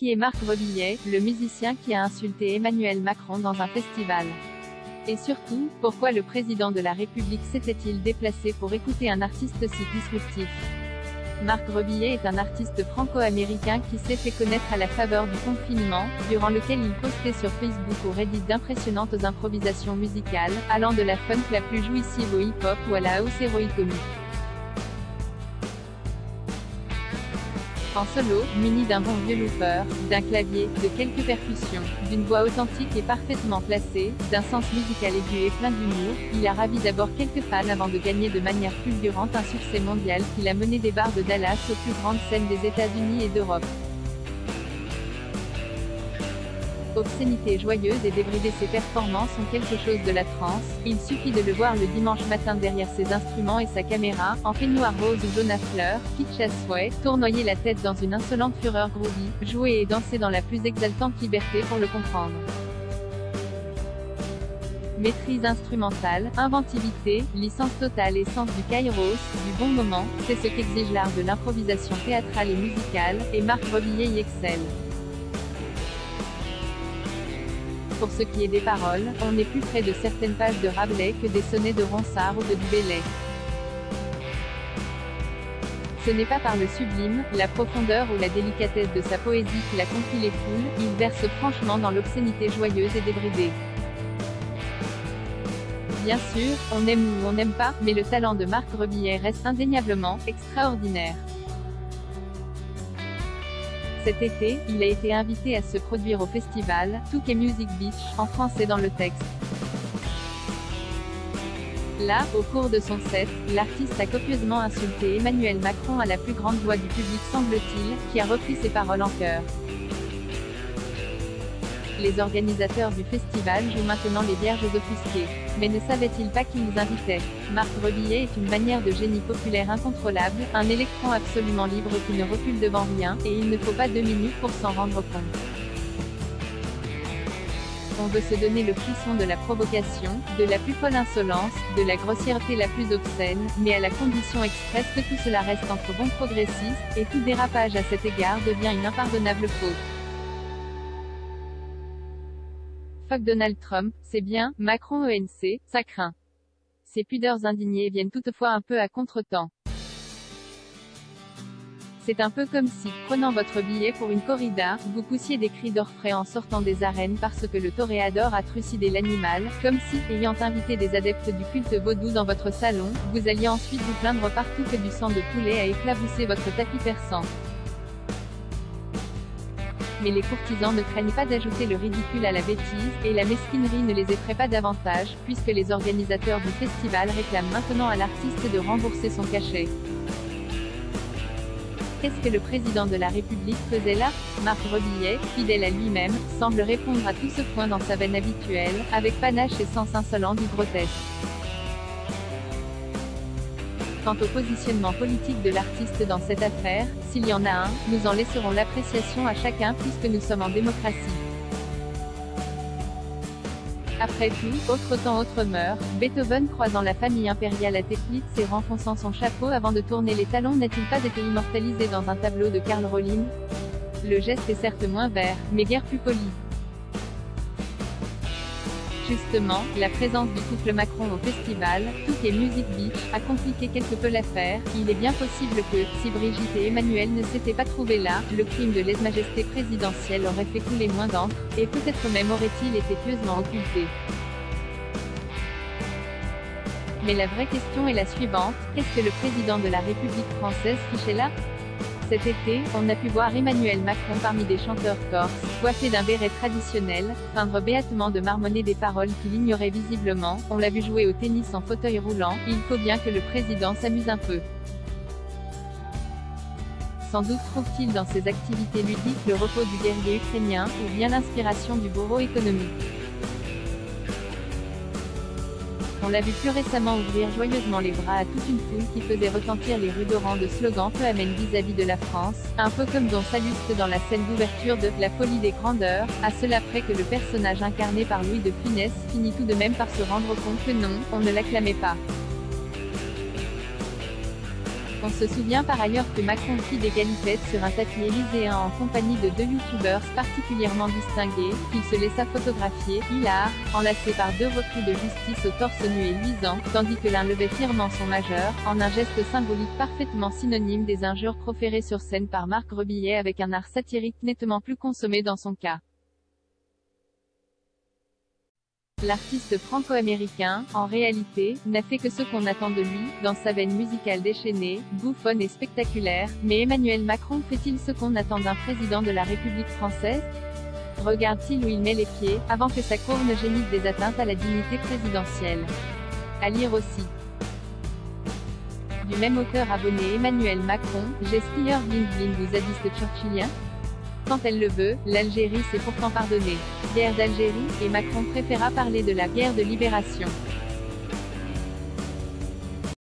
Qui est Marc Rebillet, le musicien qui a insulté Emmanuel Macron dans un festival? Et surtout, pourquoi le président de la République s'était-il déplacé pour écouter un artiste si disruptif? Marc Rebillet est un artiste franco-américain qui s'est fait connaître à la faveur du confinement, durant lequel il postait sur Facebook ou Reddit d'impressionnantes improvisations musicales, allant de la funk la plus jouissive au hip-hop ou à la house héroïcomique. En solo, muni d'un bon vieux looper, d'un clavier, de quelques percussions, d'une voix authentique et parfaitement placée, d'un sens musical aigu et plein d'humour, il a ravi d'abord quelques fans avant de gagner de manière fulgurante un succès mondial qui l'a mené des bars de Dallas aux plus grandes scènes des États-Unis et d'Europe. Obscénité joyeuse et débridée, ses performances ont quelque chose de la trance, il suffit de le voir le dimanche matin derrière ses instruments et sa caméra, en peignoir rose ou jaune à fleurs, kitsch à souhait, tournoyer la tête dans une insolente fureur groovy, jouer et danser dans la plus exaltante liberté pour le comprendre. Maîtrise instrumentale, inventivité, licence totale et sens du kairos, du bon moment, c'est ce qu'exige l'art de l'improvisation théâtrale et musicale, et Marc Rebillet y excelle. Pour ce qui est des paroles, on est plus près de certaines pages de Rabelais que des sonnets de Ronsard ou de Du Bellay. Ce n'est pas par le sublime, la profondeur ou la délicatesse de sa poésie qu'il a conquis les foules, il verse franchement dans l'obscénité joyeuse et débridée. Bien sûr, on aime ou on n'aime pas, mais le talent de Marc Rebillet reste indéniablement extraordinaire. Cet été, il a été invité à se produire au festival Touquet Music Beach, en français dans le texte. Là, au cours de son set, l'artiste a copieusement insulté Emmanuel Macron à la plus grande joie du public semble-t-il, qui a repris ses paroles en chœur. Les organisateurs du festival jouent maintenant les vierges offusquées. Mais ne savaient-ils pas qui nous invitait? Marc Rebillet est une manière de génie populaire incontrôlable, un électron absolument libre qui ne recule devant rien, et il ne faut pas 2 minutes pour s'en rendre compte. On veut se donner le frisson de la provocation, de la plus folle insolence, de la grossièreté la plus obscène, mais à la condition expresse que tout cela reste entre bons progressistes, et tout dérapage à cet égard devient une impardonnable faute. Fuck Donald Trump, c'est bien, Macron ENC, ça craint. Ces pudeurs indignées viennent toutefois un peu à contretemps. C'est un peu comme si, prenant votre billet pour une corrida, vous poussiez des cris d'orfraie en sortant des arènes parce que le toréador a trucidé l'animal, comme si, ayant invité des adeptes du culte vaudou dans votre salon, vous alliez ensuite vous plaindre partout que du sang de poulet a éclaboussé votre tapis persan. Mais les courtisans ne craignent pas d'ajouter le ridicule à la bêtise, et la mesquinerie ne les effraie pas davantage, puisque les organisateurs du festival réclament maintenant à l'artiste de rembourser son cachet. Qu'est-ce que le président de la République faisait là? Marc Rebillet, fidèle à lui-même, semble répondre à tout ce point dans sa veine habituelle, avec panache et sens insolent du grotesque. Quant au positionnement politique de l'artiste dans cette affaire, s'il y en a un, nous en laisserons l'appréciation à chacun puisque nous sommes en démocratie. Après tout, autre temps autre mœurs, Beethoven croisant la famille impériale à Teplitz et renfonçant son chapeau avant de tourner les talons n'a-t-il pas été immortalisé dans un tableau de Karl Rolling? Le geste est certes moins vert, mais guère plus poli. Justement, la présence du couple Macron au festival, Touquet Music Beach, a compliqué quelque peu l'affaire. Il est bien possible que, si Brigitte et Emmanuel ne s'étaient pas trouvés là, le crime de lèse-majesté présidentielle aurait fait couler moins d'encre, et peut-être même aurait-il été pieusement occulté. Mais la vraie question est la suivante, qu'est-ce que le président de la République française fichait là? Cet été, on a pu voir Emmanuel Macron parmi des chanteurs corses, coiffé d'un béret traditionnel, feindre béatement de marmonner des paroles qu'il ignorait visiblement, on l'a vu jouer au tennis en fauteuil roulant, il faut bien que le président s'amuse un peu. Sans doute trouve-t-il dans ses activités ludiques le repos du guerrier ukrainien, ou bien l'inspiration du bourreau économique. On l'a vu plus récemment ouvrir joyeusement les bras à toute une foule qui faisait retentir les rubans de slogans peu amènes vis-à-vis de la France, un peu comme Don Salluste dans la scène d'ouverture de La folie des grandeurs, à cela près que le personnage incarné par Louis de Funès finit tout de même par se rendre compte que non, on ne l'acclamait pas. On se souvient par ailleurs que Macron fit des galipettes sur un tapis élyséen en compagnie de deux youtubeurs particulièrement distingués, qu'il se laissa photographier, hilar, enlacé par deux repris de justice au torse nu et luisant, tandis que l'un levait fièrement son majeur, en un geste symbolique parfaitement synonyme des injures proférées sur scène par Marc Rebillet avec un art satirique nettement plus consommé dans son cas. L'artiste franco-américain, en réalité, n'a fait que ce qu'on attend de lui, dans sa veine musicale déchaînée, bouffonne et spectaculaire, mais Emmanuel Macron fait-il ce qu'on attend d'un président de la République française? Regarde-t-il où il met les pieds, avant que sa cour ne gémisse des atteintes à la dignité présidentielle? À lire aussi. Du même auteur abonné Emmanuel Macron, Gespier bling bling ou zadiste churchillien? Quand elle le veut, l'Algérie s'est pourtant pardonnée. Guerre d'Algérie, et Macron préféra parler de la guerre de libération.